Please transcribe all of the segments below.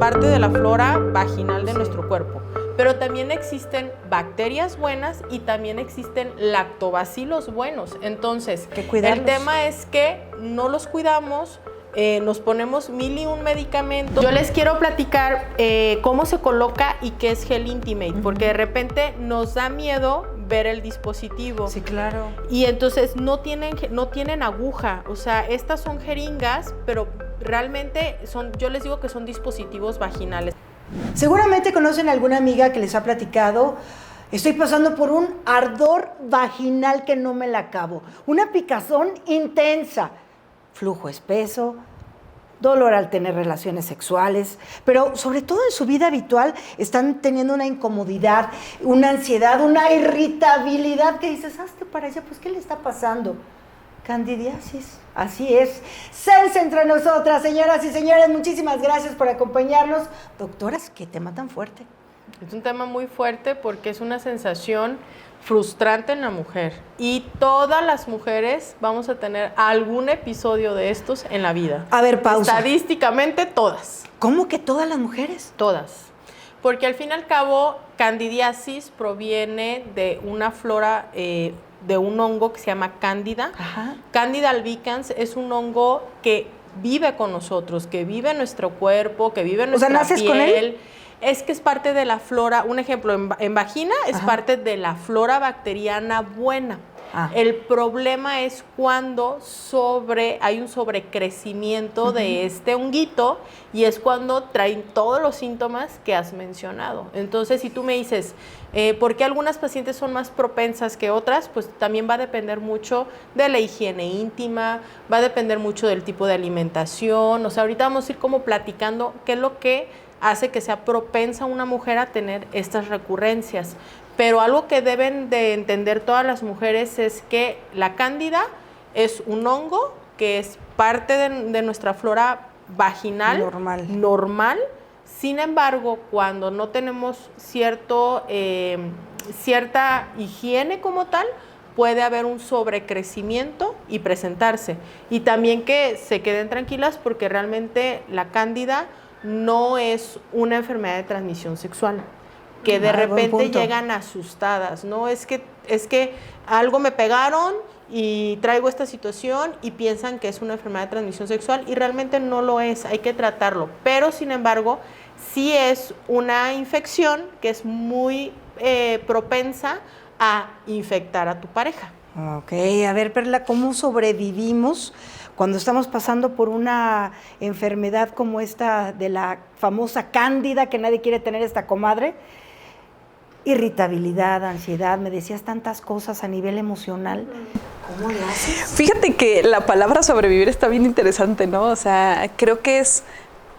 parte de la flora vaginal de nuestro cuerpo. Pero también existen bacterias buenas y también existen lactobacilos buenos. Entonces, el tema es que no los cuidamos, nos ponemos 1001 medicamentos. Yo les quiero platicar cómo se coloca y qué es Gel Intimate, porque de repente nos da miedo ver el dispositivo. Sí, claro. Y entonces no tienen aguja, o sea, estas son jeringas, pero realmente yo les digo que son dispositivos vaginales. Seguramente conocen a alguna amiga que les ha platicado: estoy pasando por un ardor vaginal que no me la acabo, una picazón intensa, flujo espeso, dolor al tener relaciones sexuales, pero sobre todo en su vida habitual están teniendo una incomodidad, una ansiedad, una irritabilidad que dices, hazte para allá, pues ¿qué le está pasando? Candidiasis, así es. Sense entre nosotras, señoras y señores, muchísimas gracias por acompañarnos. Doctoras, qué tema tan fuerte. Es un tema muy fuerte porque es una sensación frustrante en la mujer y todas las mujeres vamos a tener algún episodio de estos en la vida. A ver, pausa. Estadísticamente todas. ¿Cómo que todas las mujeres? Todas. Porque al fin y al cabo, candidiasis proviene de una flora, de un hongo que se llama Cándida. Ajá. Cándida albicans es un hongo que vive con nosotros, que vive en nuestro cuerpo, que vive en nuestra piel. ¿naces con él? Es que es parte de la flora, un ejemplo, en vagina es parte de la flora bacteriana buena. El problema es cuando hay un sobrecrecimiento de este honguito y es cuando traen todos los síntomas que has mencionado. Entonces, si tú me dices, ¿por qué algunas pacientes son más propensas que otras? Pues también va a depender mucho de la higiene íntima, va a depender mucho del tipo de alimentación. O sea, ahorita vamos a ir como platicando qué es lo que hace que sea propensa una mujer a tener estas recurrencias. Pero algo que deben de entender todas las mujeres es que la cándida es un hongo que es parte de nuestra flora vaginal normal. Sin embargo, cuando no tenemos cierta higiene como tal, puede haber un sobrecrecimiento y presentarse. Y también que se queden tranquilas porque realmente la cándida no es una enfermedad de transmisión sexual, que de repente llegan asustadas, ¿no? Es que algo me pegaron y traigo esta situación y piensan que es una enfermedad de transmisión sexual y realmente no lo es, hay que tratarlo. Pero, sin embargo, sí es una infección que es muy propensa a infectar a tu pareja. Ok, a ver, Perla, ¿cómo sobrevivimos cuando estamos pasando por una enfermedad como esta de la famosa cándida que nadie quiere tener, esta comadre? Irritabilidad, ansiedad, me decías tantas cosas a nivel emocional. ¿Cómo le haces? Fíjate que la palabra sobrevivir está bien interesante, ¿no? O sea, creo que es,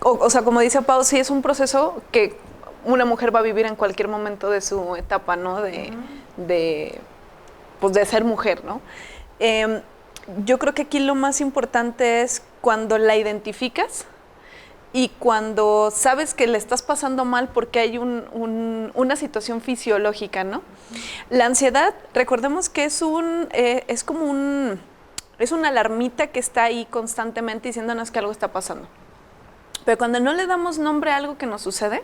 o sea, como dice Pau, sí es un proceso que una mujer va a vivir en cualquier momento de su etapa, ¿no? De ser mujer, ¿no? Yo creo que aquí lo más importante es cuando la identificas y cuando sabes que le estás pasando mal porque hay una situación fisiológica, ¿no? La ansiedad, recordemos que es una alarmita que está ahí constantemente diciéndonos que algo está pasando. Pero cuando no le damos nombre a algo que nos sucede,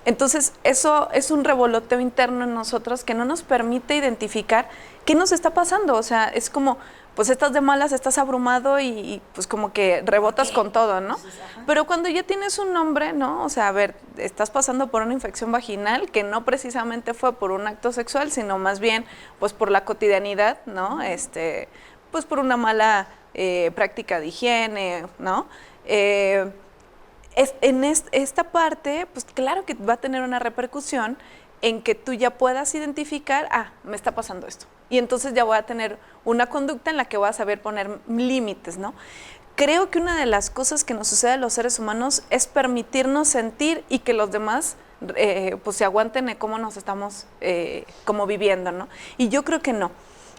entonces eso es un revoloteo interno en nosotros que no nos permite identificar qué nos está pasando. O sea, es como, pues estás de malas, estás abrumado y pues como que rebotas con todo, ¿no? Pero cuando ya tienes un nombre, ¿no? O sea, a ver, estás pasando por una infección vaginal que no precisamente fue por un acto sexual, sino más bien pues por la cotidianidad, ¿no? Pues por una mala práctica de higiene, ¿no? Esta parte, pues claro que va a tener una repercusión en que tú ya puedas identificar, me está pasando esto. Y entonces ya voy a tener una conducta en la que voy a saber poner límites, ¿no? Creo que una de las cosas que nos sucede a los seres humanos es permitirnos sentir y que los demás pues se aguanten de cómo nos estamos como viviendo, ¿no? Y yo creo que no.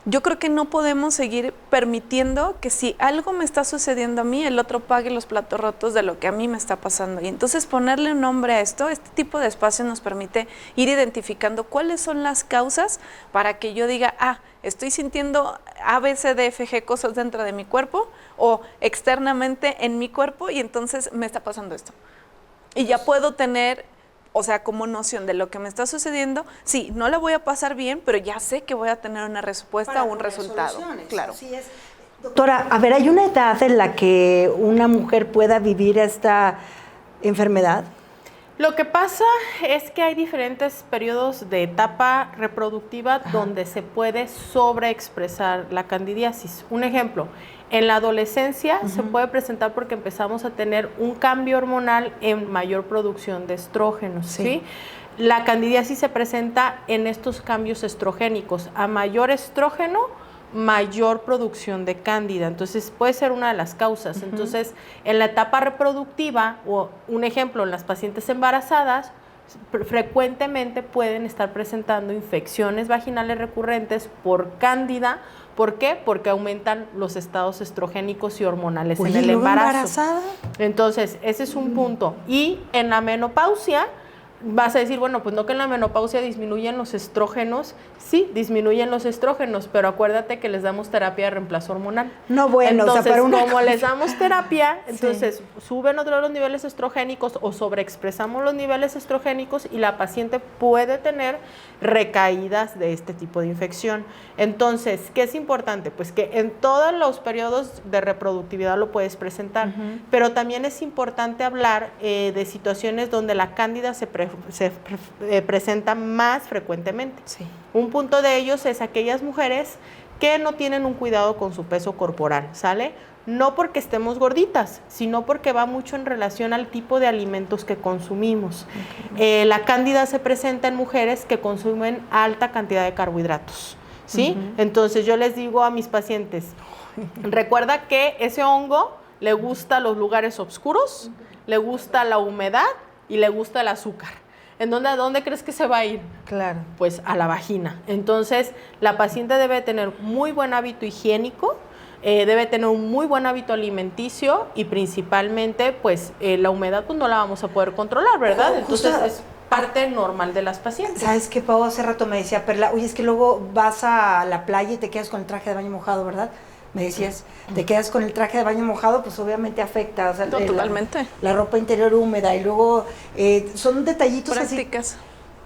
Yo creo que no podemos seguir permitiendo que si algo me está sucediendo a mí, el otro pague los platos rotos de lo que a mí me está pasando. Y entonces ponerle un nombre a esto, este tipo de espacio nos permite ir identificando cuáles son las causas para que yo diga, estoy sintiendo A, B, C, D, F, G cosas dentro de mi cuerpo o externamente en mi cuerpo y entonces me está pasando esto. Y ya puedo tener, o sea, como noción de lo que me está sucediendo. Sí, no la voy a pasar bien, pero ya sé que voy a tener una respuesta o un resultado. Claro. Así es. Doctora, a ver, ¿hay una edad en la que una mujer pueda vivir esta enfermedad? Lo que pasa es que hay diferentes periodos de etapa reproductiva donde se puede sobreexpresar la candidiasis. Un ejemplo, en la adolescencia se puede presentar porque empezamos a tener un cambio hormonal en mayor producción de estrógenos, ¿sí? La candidiasis se presenta en estos cambios estrogénicos. A mayor estrógeno, mayor producción de cándida, entonces puede ser una de las causas. Entonces, en la etapa reproductiva, o un ejemplo, en las pacientes embarazadas, frecuentemente pueden estar presentando infecciones vaginales recurrentes por cándida. ¿Por qué? Porque aumentan los estados estrogénicos y hormonales en el embarazo. ¿Embarazada? Entonces, ese es un punto. Y en la menopausia, vas a decir, bueno, pues no, que en la menopausia disminuyen los estrógenos. Sí, disminuyen los estrógenos, pero acuérdate que les damos terapia de reemplazo hormonal. No, bueno, entonces, o sea, para una como les damos terapia, entonces suben otra vez los niveles estrogénicos o sobreexpresamos los niveles estrogénicos y la paciente puede tener recaídas de este tipo de infección. Entonces, ¿qué es importante? Pues que en todos los periodos de reproductividad lo puedes presentar, pero también es importante hablar de situaciones donde la cándida se presenta más frecuentemente. Sí. Un punto de ellos es aquellas mujeres que no tienen un cuidado con su peso corporal, ¿sale? No porque estemos gorditas, sino porque va mucho en relación al tipo de alimentos que consumimos. La cándida se presenta en mujeres que consumen alta cantidad de carbohidratos, ¿sí? Entonces yo les digo a mis pacientes, recuerda que ese hongo le gusta los lugares oscuros, le gusta la humedad y le gusta el azúcar. ¿A dónde crees que se va a ir? Claro. Pues a la vagina. Entonces, la paciente debe tener muy buen hábito higiénico, debe tener un muy buen hábito alimenticio y principalmente, pues, la humedad pues no la vamos a poder controlar, ¿verdad? Entonces, es parte normal de las pacientes. ¿Sabes qué, Pau? Hace rato me decía Perla, oye, es que luego vas a la playa y te quedas con el traje de baño mojado, ¿verdad? Me decías, te quedas con el traje de baño mojado, pues obviamente afecta. O sea, totalmente. La ropa interior húmeda y luego son detallitos prácticas así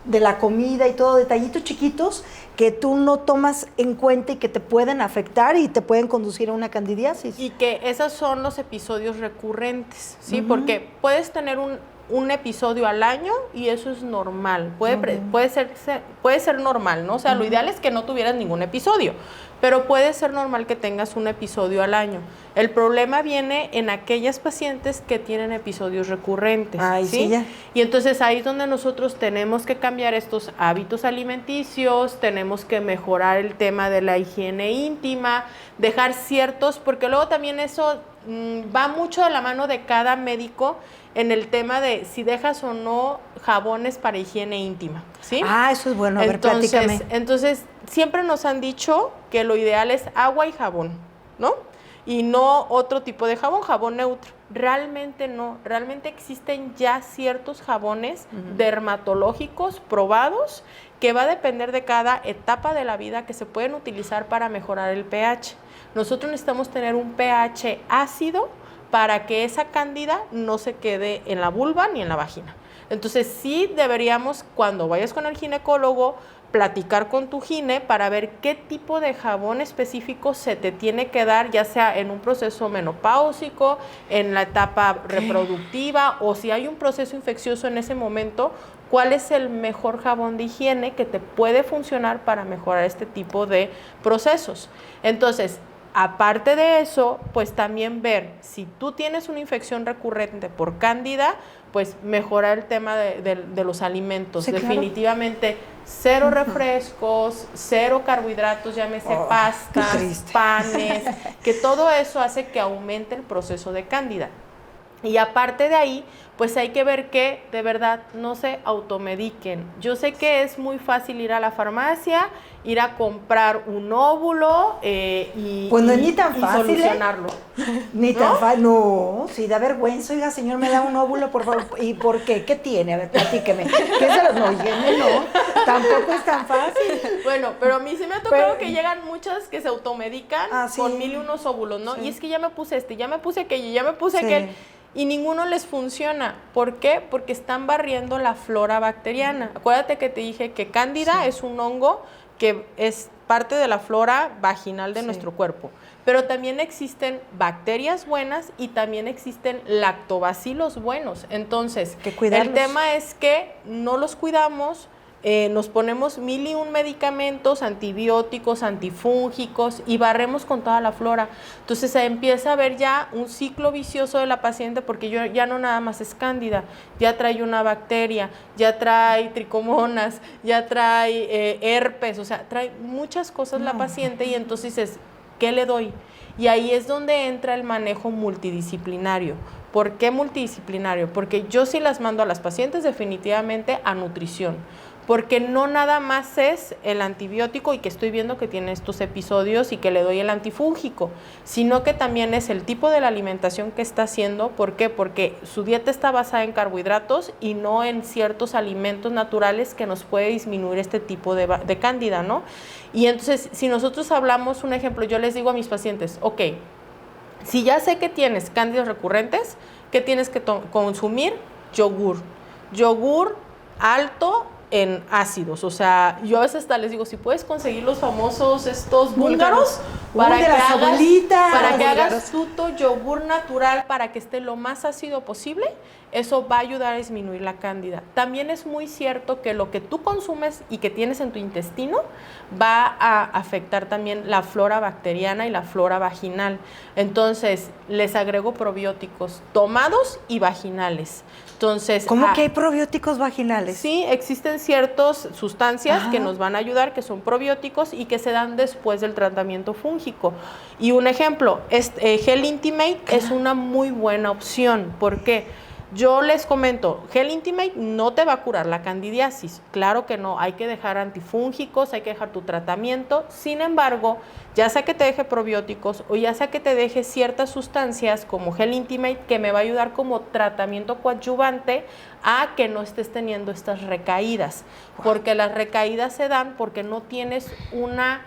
de la comida y todo, detallitos chiquitos que tú no tomas en cuenta y que te pueden afectar y te pueden conducir a una candidiasis. Y que esos son los episodios recurrentes, ¿sí? Porque puedes tener un episodio al año y eso es normal, puede ser normal, ¿no? O sea, lo ideal es que no tuvieras ningún episodio, pero puede ser normal que tengas un episodio al año. El problema viene en aquellas pacientes que tienen episodios recurrentes, ¿sí? Ya. Y entonces ahí es donde nosotros tenemos que cambiar estos hábitos alimenticios, tenemos que mejorar el tema de la higiene íntima, dejar ciertos, porque luego también eso va mucho de la mano de cada médico en el tema de si dejas o no jabones para higiene íntima, ¿sí? Ah, eso es bueno, a ver, platícame. Entonces, siempre nos han dicho que lo ideal es agua y jabón, ¿no? Y no otro tipo de jabón neutro. Realmente no, realmente existen ya ciertos jabones dermatológicos probados que va a depender de cada etapa de la vida que se pueden utilizar para mejorar el pH. Nosotros necesitamos tener un pH ácido para que esa cándida no se quede en la vulva ni en la vagina. Entonces sí deberíamos, cuando vayas con el ginecólogo, platicar con tu gine para ver qué tipo de jabón específico se te tiene que dar, ya sea en un proceso menopáusico, en la etapa reproductiva, o si hay un proceso infeccioso en ese momento, cuál es el mejor jabón de higiene que te puede funcionar para mejorar este tipo de procesos. Entonces, aparte de eso, pues también ver si tú tienes una infección recurrente por cándida, pues mejorar el tema de los alimentos. Sí, definitivamente, claro. Cero refrescos, cero carbohidratos, llámese pastas, panes, que todo eso hace que aumente el proceso de cándida. Y aparte de ahí, pues hay que ver que de verdad no se automediquen. Yo sé que es muy fácil ir a la farmacia ir a comprar un óvulo pues no es ni tan y fácil, solucionarlo. Ni tan fácil, no, sí, da vergüenza, oiga, señor, me da un óvulo, por favor. ¿Y por qué? ¿Qué tiene? A ver, platíqueme. No, tampoco es tan fácil. Bueno, pero a mí sí me ha tocado que llegan muchas que se automedican con 1000 y unos óvulos, ¿no? Sí. Y es que ya me puse ya me puse aquello, ya me puse aquel, y ninguno les funciona. ¿Por qué? Porque están barriendo la flora bacteriana. Acuérdate que te dije que Cándida es un hongo que es parte de la flora vaginal de nuestro cuerpo. Pero también existen bacterias buenas y también existen lactobacilos buenos. Entonces, el tema es que no los cuidamos, nos ponemos 1001 medicamentos, antibióticos, antifúngicos y barremos con toda la flora. Entonces se empieza a ver ya un ciclo vicioso de la paciente porque ya no nada más es Cándida, ya trae una bacteria, ya trae tricomonas, ya trae herpes, o sea, trae muchas cosas la paciente y entonces dices, ¿qué le doy? Y ahí es donde entra el manejo multidisciplinario. ¿Por qué multidisciplinario? Porque yo sí las mando a las pacientes definitivamente a nutrición. Porque no nada más es el antibiótico y que estoy viendo que tiene estos episodios y que le doy el antifúngico, sino que también es el tipo de la alimentación que está haciendo. ¿Por qué? Porque su dieta está basada en carbohidratos y no en ciertos alimentos naturales que nos puede disminuir este tipo de cándida, ¿no? Y entonces, si nosotros hablamos, un ejemplo, yo les digo a mis pacientes, ok, si ya sé que tienes cándidos recurrentes, ¿qué tienes que consumir? Yogur alto en ácidos, o sea, yo a veces hasta les digo, si puedes conseguir los famosos estos búlgaros para que hagas tuto yogur natural para que esté lo más ácido posible, eso va a ayudar a disminuir la cándida. También es muy cierto que lo que tú consumes y que tienes en tu intestino va a afectar también la flora bacteriana y la flora vaginal. Entonces, les agrego probióticos tomados y vaginales. Entonces, ¿cómo que hay probióticos vaginales? Sí, existen ciertas sustancias que nos van a ayudar, que son probióticos y que se dan después del tratamiento fúngico. Y un ejemplo, Gel Intimate es una muy buena opción. ¿Por qué? Yo les comento, Gel Intimate no te va a curar la candidiasis, claro que no, hay que dejar antifúngicos, hay que dejar tu tratamiento. Sin embargo, ya sea que te deje probióticos o ya sea que te deje ciertas sustancias como Gel Intimate, que me va a ayudar como tratamiento coadyuvante a que no estés teniendo estas recaídas, porque las recaídas se dan porque no tienes una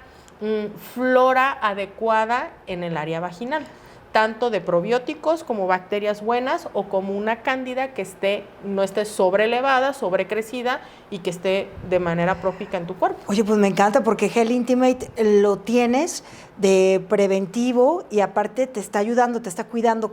flora adecuada en el área vaginal, tanto de probióticos como bacterias buenas o como una cándida que no esté sobreelevada, sobrecrecida y que esté de manera própica en tu cuerpo. Oye, pues me encanta porque Gel Intimate lo tienes de preventivo y aparte te está ayudando, te está cuidando,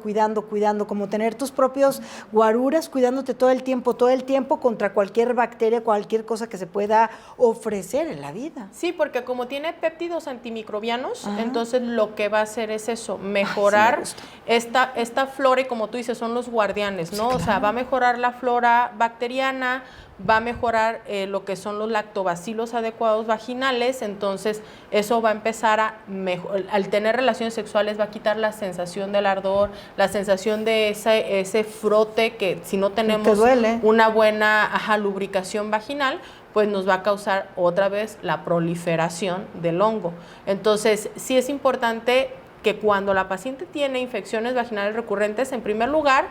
como tener tus propios guaruras, cuidándote todo el tiempo contra cualquier bacteria, cualquier cosa que se pueda ofrecer en la vida. Sí, porque como tiene péptidos antimicrobianos, entonces lo que va a hacer es eso, mejorar esta flora, y como tú dices, son los guardianes, ¿no? Sí, claro. O sea, va a mejorar la flora bacteriana, va a mejorar lo que son los lactobacilos adecuados vaginales, entonces eso va a empezar al tener relaciones sexuales va a quitar la sensación del ardor, la sensación de ese frote que si no tenemos una buena lubricación vaginal, pues nos va a causar otra vez la proliferación del hongo. Entonces, sí es importante que cuando la paciente tiene infecciones vaginales recurrentes, en primer lugar,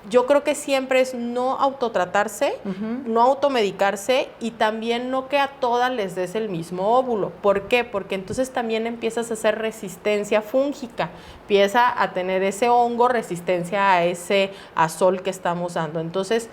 yo creo que siempre es no autotratarse, no automedicarse y también no que a todas les des el mismo óvulo. ¿Por qué? Porque entonces también empiezas a hacer resistencia fúngica, empieza a tener ese hongo resistencia a ese azol que estamos dando. Entonces,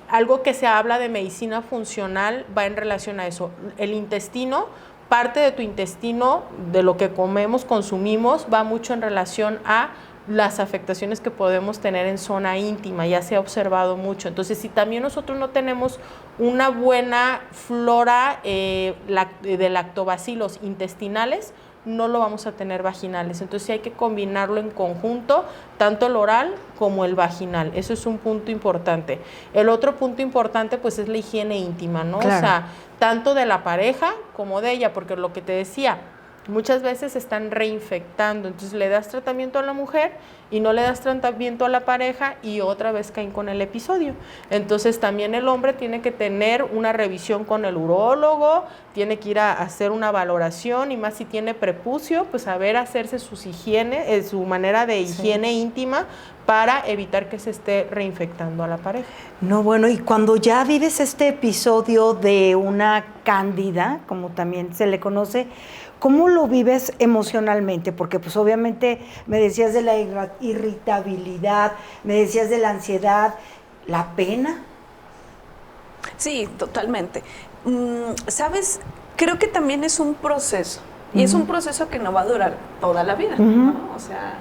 algo que se habla de medicina funcional va en relación a eso. El intestino, parte de tu intestino, de lo que comemos, consumimos, va mucho en relación a las afectaciones que podemos tener en zona íntima, ya se ha observado mucho. Entonces, si también nosotros no tenemos una buena flora de lactobacilos intestinales, no lo vamos a tener vaginales. Entonces, sí hay que combinarlo en conjunto, tanto el oral como el vaginal. Eso es un punto importante. El otro punto importante, pues, es la higiene íntima, ¿no? Claro. O sea, tanto de la pareja como de ella, porque lo que te decía, Muchas veces están reinfectando, entonces le das tratamiento a la mujer y no le das tratamiento a la pareja y otra vez caen con el episodio. Entonces también el hombre tiene que tener una revisión con el urólogo, tiene que ir a hacer una valoración y más si tiene prepucio, pues saber hacerse sus higiene, su manera de higiene íntima para evitar que se esté reinfectando a la pareja. No, bueno, y cuando ya vives este episodio de una cándida, como también se le conoce, ¿cómo lo vives emocionalmente? Porque pues obviamente me decías de la irritabilidad, me decías de la ansiedad, la pena. Sí, totalmente. ¿Sabes? Creo que también es un proceso. Y es un proceso que no va a durar toda la vida, ¿no? O sea,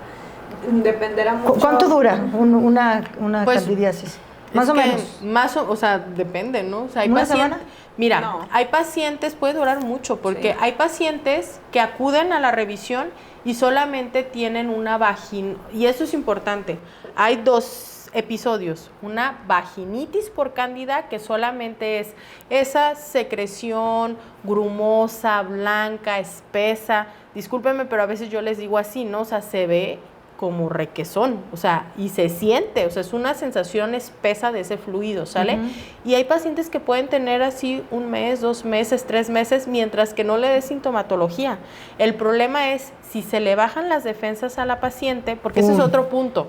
dependerá mucho. ¿Cuánto dura una pues, candidiasis? Más o menos. O sea, depende, ¿no? O sea, hay ¿Una semana? Mira, hay pacientes, puede durar mucho, porque hay pacientes que acuden a la revisión y solamente tienen una vagina, y eso es importante. Hay 2 episodios, una vaginitis por cándida, que solamente es esa secreción grumosa, blanca, espesa. Discúlpenme, pero a veces yo les digo así, ¿no? O sea, se ve como requesón, o sea, y se siente, o sea, es una sensación espesa de ese fluido, ¿sale? Y hay pacientes que pueden tener así 1 mes, 2 meses, 3 meses, mientras que no le dé sintomatología. El problema es si se le bajan las defensas a la paciente, porque ese es otro punto,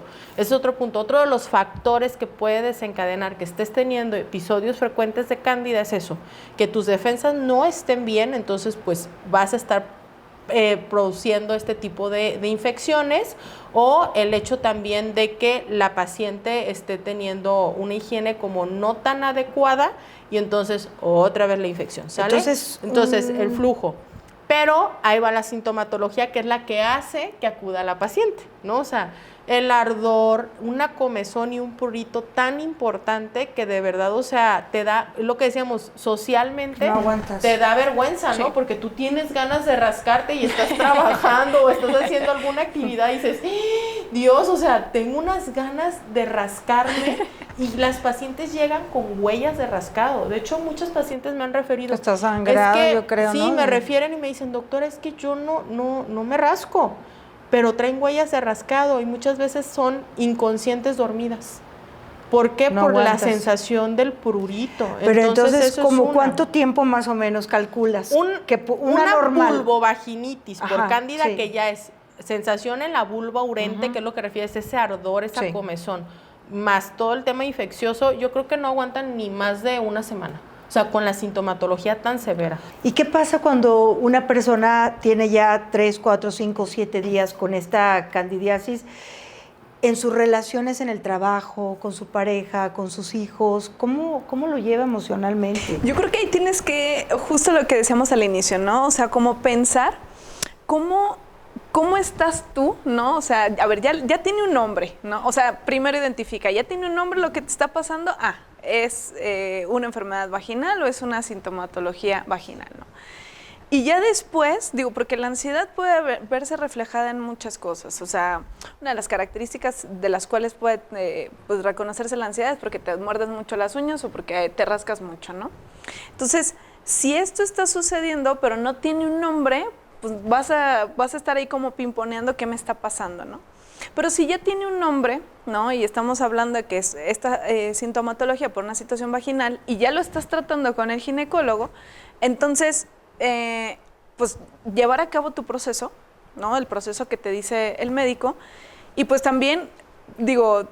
otro de los factores que puede desencadenar que estés teniendo episodios frecuentes de cándida es eso, que tus defensas no estén bien, entonces pues vas a estar produciendo este tipo de infecciones, o el hecho también de que la paciente esté teniendo una higiene como no tan adecuada y entonces otra vez la infección, ¿sale? Entonces el flujo. Pero ahí va la sintomatología, que es la que hace que acuda la paciente, ¿no? O sea, el ardor, una comezón y un prurito tan importante que de verdad, o sea, te da, lo que decíamos, socialmente no aguantas. Te da vergüenza, ¿no? Porque tú tienes ganas de rascarte y estás trabajando o estás haciendo alguna actividad y dices, Dios, o sea, tengo unas ganas de rascarme, y las pacientes llegan con huellas de rascado. De hecho, muchas pacientes me han referido. Está sangrado, yo creo, sí, ¿no? me refieren y me dicen, doctora, es que yo no me rasco, pero traen huellas de rascado y muchas veces son inconscientes dormidas. ¿Por qué? No por aguantas. La sensación del prurito. Pero entonces eso ¿como es cuánto tiempo más o menos calculas? Una normal. vulvovaginitis por cándida, sí. que ya es sensación en la vulva urente, que es lo que refieres, ese ardor, esa comezón, más todo el tema infeccioso, yo creo que no aguantan ni más de 1 semana. O sea, con la sintomatología tan severa. ¿Y qué pasa cuando una persona tiene ya 3, 4, 5, 7 días con esta candidiasis en sus relaciones en el trabajo, con su pareja, con sus hijos? ¿Cómo lo lleva emocionalmente? Yo creo que ahí tienes que, justo lo que decíamos al inicio, ¿no? O sea, como pensar ¿cómo estás tú, no? O sea, a ver, ya tiene un nombre, ¿no? O sea, primero identifica, ya tiene un nombre lo que te está pasando, es una enfermedad vaginal o es una sintomatología vaginal, ¿no? Y ya después, digo, porque la ansiedad puede verse reflejada en muchas cosas. O sea, una de las características de las cuales puede pues reconocerse la ansiedad es porque te muerdes mucho las uñas o porque te rascas mucho, ¿no? Entonces, si esto está sucediendo pero no tiene un nombre, pues vas a estar ahí como pimponeando qué me está pasando, ¿no? Pero si ya tiene un nombre, ¿no? Y estamos hablando de que es esta sintomatología por una situación vaginal y ya lo estás tratando con el ginecólogo, entonces, pues llevar a cabo tu proceso, ¿no? El proceso que te dice el médico. Y pues también, digo,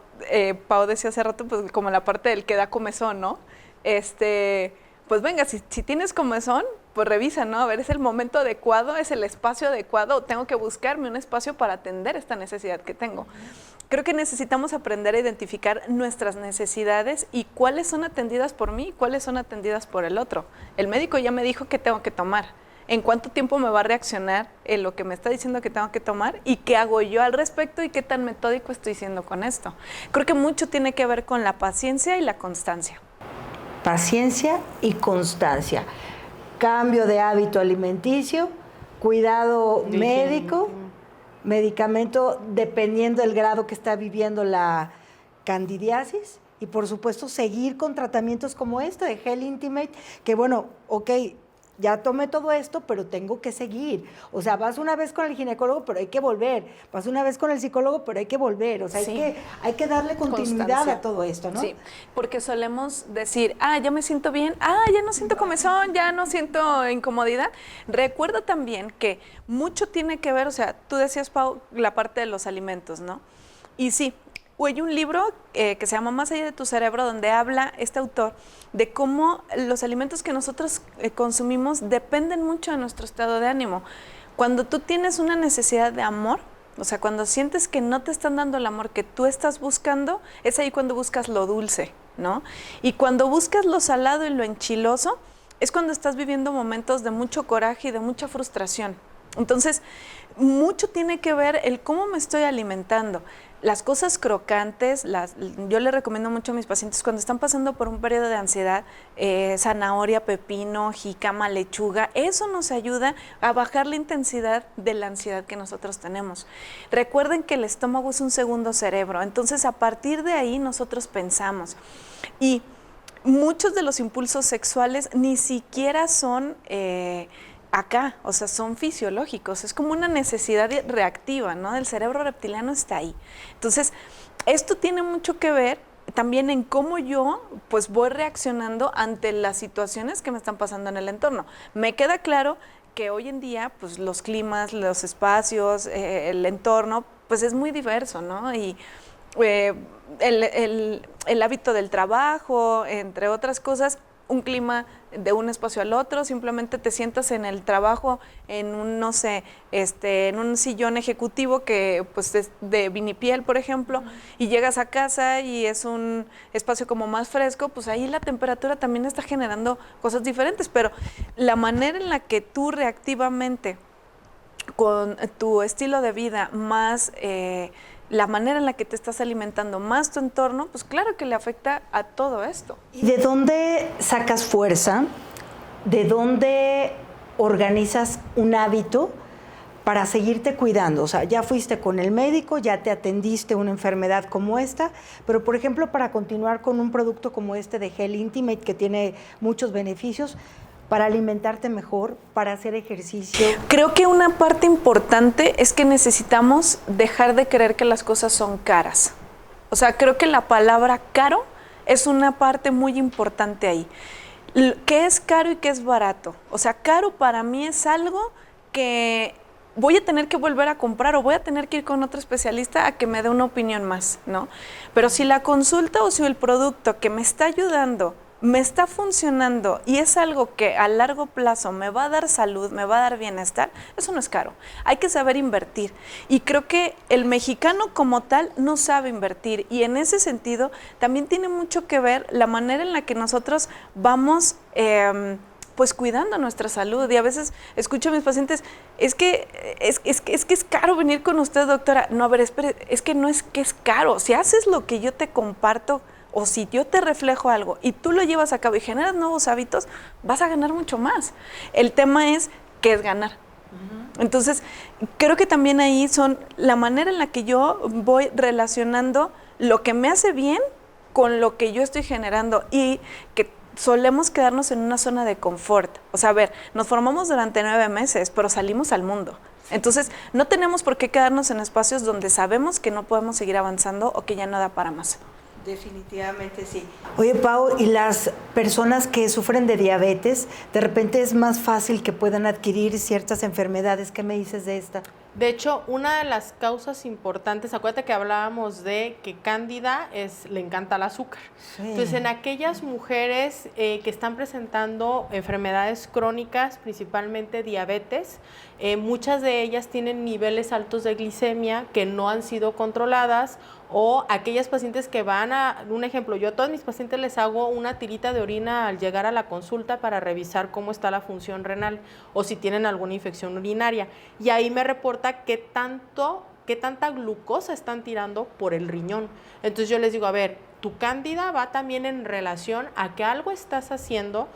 Pau decía hace rato, pues como la parte del que da comezón, ¿no? Pues venga, si tienes comezón, pues revisa, ¿no? A ver, ¿es el momento adecuado? ¿Es el espacio adecuado? ¿Tengo que buscarme un espacio para atender esta necesidad que tengo? Creo que necesitamos aprender a identificar nuestras necesidades y cuáles son atendidas por mí y cuáles son atendidas por el otro. El médico ya me dijo qué tengo que tomar. ¿En cuánto tiempo me va a reaccionar en lo que me está diciendo que tengo que tomar? ¿Y qué hago yo al respecto? ¿Y qué tan metódico estoy siendo con esto? Creo que mucho tiene que ver con la paciencia y la constancia. Paciencia y constancia. Cambio de hábito alimenticio, cuidado médico, medicamento dependiendo del grado que está viviendo la candidiasis y por supuesto seguir con tratamientos como este de Gel Intimate, que bueno, ok, ya tomé todo esto, pero tengo que seguir. O sea, vas una vez con el ginecólogo, pero hay que volver. Vas una vez con el psicólogo, pero hay que volver. O sea, hay que darle continuidad a todo esto, ¿no? Sí, porque solemos decir, ya me siento bien, ya no siento comezón, ya no siento incomodidad. Recuerda también que mucho tiene que ver, o sea, tú decías, Pau, la parte de los alimentos, ¿no? Y sí, hay un libro que se llama Más allá de tu cerebro, donde habla este autor de cómo los alimentos que nosotros consumimos dependen mucho de nuestro estado de ánimo. Cuando tú tienes una necesidad de amor, o sea, cuando sientes que no te están dando el amor que tú estás buscando, es ahí cuando buscas lo dulce, ¿no? Y cuando buscas lo salado y lo enchiloso, es cuando estás viviendo momentos de mucho coraje y de mucha frustración. Entonces, mucho tiene que ver el cómo me estoy alimentando. Las cosas crocantes, yo le recomiendo mucho a mis pacientes cuando están pasando por un periodo de ansiedad, zanahoria, pepino, jícama, lechuga, eso nos ayuda a bajar la intensidad de la ansiedad que nosotros tenemos. Recuerden que el estómago es un segundo cerebro, entonces a partir de ahí nosotros pensamos. Y muchos de los impulsos sexuales ni siquiera son acá, o sea, son fisiológicos, es como una necesidad reactiva, ¿no? El cerebro reptiliano está ahí. Entonces, esto tiene mucho que ver también en cómo yo, pues, voy reaccionando ante las situaciones que me están pasando en el entorno. Me queda claro que hoy en día, pues, los climas, los espacios, el entorno, pues, es muy diverso, ¿no? Y el hábito del trabajo, entre otras cosas, un clima de un espacio al otro, simplemente te sientas en el trabajo en un, no sé, en un sillón ejecutivo que pues es de vinipiel, por ejemplo, y llegas a casa y es un espacio como más fresco, pues ahí la temperatura también está generando cosas diferentes, pero la manera en la que tú reactivamente con tu estilo de vida más la manera en la que te estás alimentando, más tu entorno, pues claro que le afecta a todo esto. ¿Y de dónde sacas fuerza? ¿De dónde organizas un hábito para seguirte cuidando? O sea, ya fuiste con el médico, ya te atendiste una enfermedad como esta, pero por ejemplo, para continuar con un producto como este de Gel Intimate, que tiene muchos beneficios, para alimentarte mejor, para hacer ejercicio. Creo que una parte importante es que necesitamos dejar de creer que las cosas son caras. O sea, creo que la palabra caro es una parte muy importante ahí. ¿Qué es caro y qué es barato? O sea, caro para mí es algo que voy a tener que volver a comprar o voy a tener que ir con otro especialista a que me dé una opinión más, ¿no? Pero si la consulta o si el producto que me está ayudando me está funcionando y es algo que a largo plazo me va a dar salud, me va a dar bienestar, eso no es caro. Hay que saber invertir. Y creo que el mexicano como tal no sabe invertir. Y en ese sentido también tiene mucho que ver la manera en la que nosotros vamos pues cuidando nuestra salud. Y a veces escucho a mis pacientes, es que es caro venir con usted, doctora. No, a ver, espere, es que no es que es caro. Si haces lo que yo te comparto, o si yo te reflejo algo y tú lo llevas a cabo y generas nuevos hábitos, vas a ganar mucho más. El tema es qué es ganar. Entonces, creo que también ahí son la manera en la que yo voy relacionando lo que me hace bien con lo que yo estoy generando y que solemos quedarnos en una zona de confort. O sea, a ver, nos formamos durante 9 meses, pero salimos al mundo. Entonces, no tenemos por qué quedarnos en espacios donde sabemos que no podemos seguir avanzando o que ya no da para más. Definitivamente sí. Oye, Pau, ¿y las personas que sufren de diabetes, de repente es más fácil que puedan adquirir ciertas enfermedades? ¿Qué me dices de esta? De hecho, una de las causas importantes, acuérdate que hablábamos de que Cándida le encanta el azúcar. Sí. Entonces, en aquellas mujeres que están presentando enfermedades crónicas, principalmente diabetes, muchas de ellas tienen niveles altos de glicemia que no han sido controladas, o aquellas pacientes que van un ejemplo, yo a todos mis pacientes les hago una tirita de orina al llegar a la consulta para revisar cómo está la función renal o si tienen alguna infección urinaria. Y ahí me reporta qué tanta glucosa están tirando por el riñón. Entonces yo les digo, a ver, tu cándida va también en relación a que algo estás haciendo,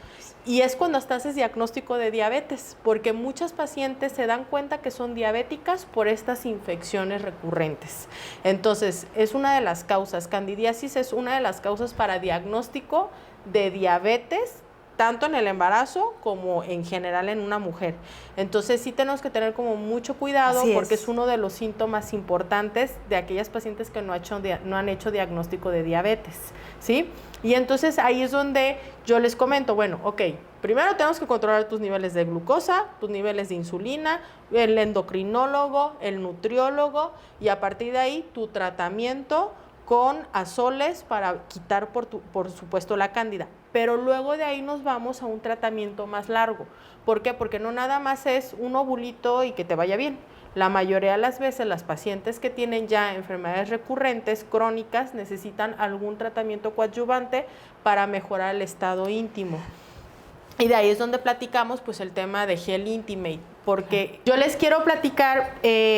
y es cuando hasta haces diagnóstico de diabetes, porque muchas pacientes se dan cuenta que son diabéticas por estas infecciones recurrentes. Entonces, es una de las causas, candidiasis es una de las causas para diagnóstico de diabetes tanto en el embarazo como en general en una mujer. Entonces sí tenemos que tener como mucho cuidado porque es uno de los síntomas importantes de aquellas pacientes que no han hecho diagnóstico de diabetes, ¿sí? Y entonces ahí es donde yo les comento, bueno, ok, primero tenemos que controlar tus niveles de glucosa, tus niveles de insulina, el endocrinólogo, el nutriólogo, y a partir de ahí tu tratamiento con azoles para quitar por supuesto la cándida. Pero luego de ahí nos vamos a un tratamiento más largo. ¿Por qué? Porque no nada más es un ovulito y que te vaya bien. La mayoría de las veces las pacientes que tienen ya enfermedades recurrentes, crónicas, necesitan algún tratamiento coadyuvante para mejorar el estado íntimo. Y de ahí es donde platicamos pues el tema de Gel Intimate, porque yo les quiero platicar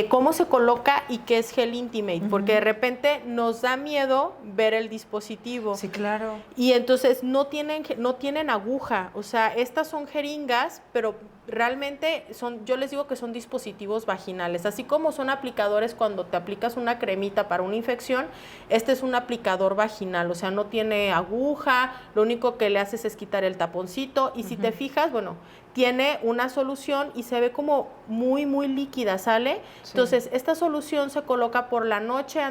cómo se coloca y qué es Gel Intimate, porque de repente nos da miedo ver el dispositivo. Sí, claro. Y entonces no tienen aguja, o sea, estas son jeringas, pero realmente yo les digo que son dispositivos vaginales, así como son aplicadores cuando te aplicas una cremita para una infección, este es un aplicador vaginal, o sea, no tiene aguja, lo único que le haces es quitar el taponcito y si te fijas, bueno, tiene una solución y se ve como muy, muy líquida, ¿sale? Sí. Entonces, esta solución se coloca por la noche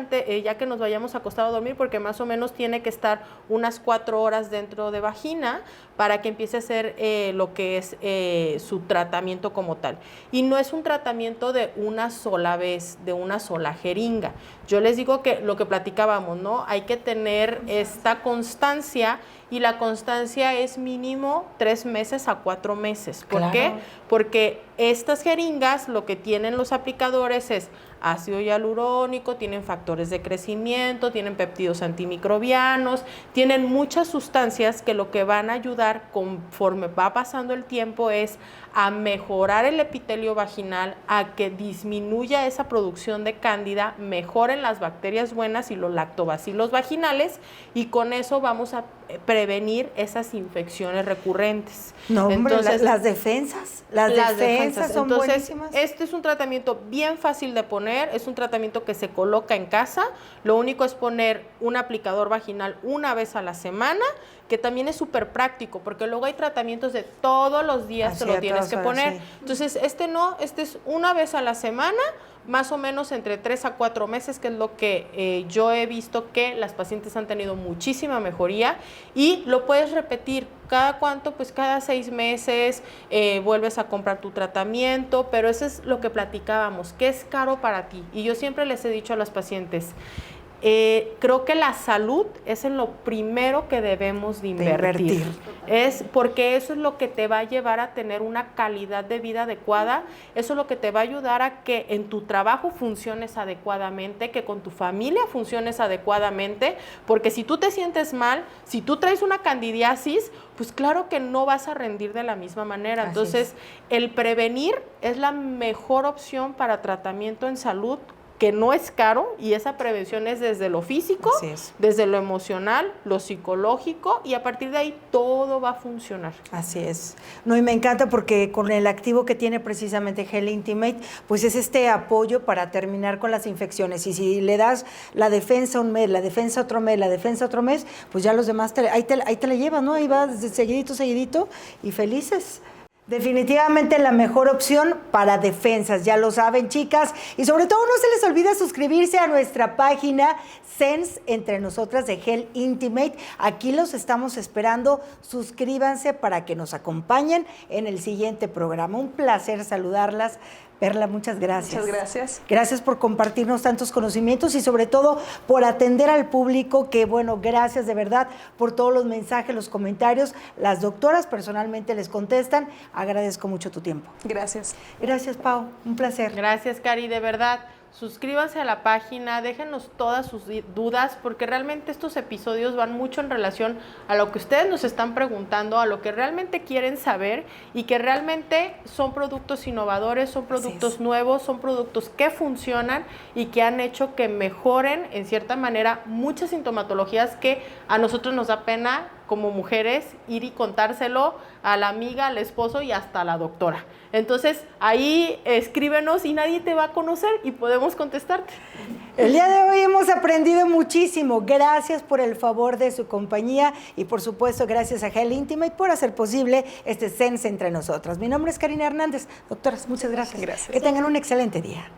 ya que nos vayamos acostados a dormir, porque más o menos tiene que estar unas 4 horas dentro de vagina para que empiece a hacer lo que es su tratamiento como tal. Y no es un tratamiento de una sola vez, de una sola jeringa. Yo les digo que lo que platicábamos, ¿no? Hay que tener esta constancia y la constancia es mínimo 3 meses a 4 meses. ¿Por qué? Porque estas jeringas lo que tienen los aplicadores es ácido hialurónico, tienen factores de crecimiento, tienen péptidos antimicrobianos, tienen muchas sustancias que lo que van a ayudar conforme va pasando el tiempo es a mejorar el epitelio vaginal, a que disminuya esa producción de cándida, mejoren las bacterias buenas y los lactobacilos vaginales, y con eso vamos a prevenir esas infecciones recurrentes. No, hombre, entonces, las defensas son entonces, buenísimas. Este es un tratamiento bien fácil de poner, es un tratamiento que se coloca en casa, lo único es poner un aplicador vaginal una vez a la semana, que también es súper práctico, porque luego hay tratamientos de todos los días te lo tienes que poner. Sí. Entonces, este es una vez a la semana, más o menos entre 3 a 4 meses, que es lo que yo he visto que las pacientes han tenido muchísima mejoría, y lo puedes repetir. ¿Cada cuánto? Pues cada 6 meses vuelves a comprar tu tratamiento, pero eso es lo que platicábamos, que es caro para ti. Y yo siempre les he dicho a las pacientes, creo que la salud es en lo primero que debemos de invertir. Es porque eso es lo que te va a llevar a tener una calidad de vida adecuada, eso es lo que te va a ayudar a que en tu trabajo funciones adecuadamente, que con tu familia funciones adecuadamente, porque si tú te sientes mal, si tú traes una candidiasis, pues claro que no vas a rendir de la misma manera. Entonces, el prevenir es la mejor opción para tratamiento en salud, que no es caro, y esa prevención es desde lo físico, desde lo emocional, lo psicológico, y a partir de ahí todo va a funcionar. Así es. No, y me encanta porque con el activo que tiene precisamente Gel Intimate, pues es este apoyo para terminar con las infecciones. Y si le das la defensa un mes, la defensa otro mes, la defensa otro mes, pues ya los demás ahí te la llevas, ¿no? Ahí vas seguidito y felices. Definitivamente la mejor opción para defensas, ya lo saben, chicas. Y sobre todo no se les olvide suscribirse a nuestra página Sense Entre Nosotras de Gel Intimate. Aquí los estamos esperando. Suscríbanse para que nos acompañen en el siguiente programa. Un placer saludarlas. Perla, muchas gracias. Muchas gracias. Gracias por compartirnos tantos conocimientos y sobre todo por atender al público, que bueno, gracias de verdad por todos los mensajes, los comentarios. Las doctoras personalmente les contestan. Agradezco mucho tu tiempo. Gracias. Gracias, Pau. Un placer. Gracias, Cari, de verdad. Suscríbanse a la página, déjenos todas sus dudas, porque realmente estos episodios van mucho en relación a lo que ustedes nos están preguntando, a lo que realmente quieren saber, y que realmente son productos innovadores, son productos nuevos, son productos que funcionan y que han hecho que mejoren en cierta manera muchas sintomatologías que a nosotros nos da pena como mujeres ir y contárselo a la amiga, al esposo y hasta a la doctora. Entonces, ahí escríbenos y nadie te va a conocer y podemos contestarte. El día de hoy hemos aprendido muchísimo. Gracias por el favor de su compañía y, por supuesto, gracias a Gel Intimate por hacer posible este Sense entre nosotras. Mi nombre es Karina Hernández. Doctoras, muchas gracias. Gracias. Que tengan un excelente día.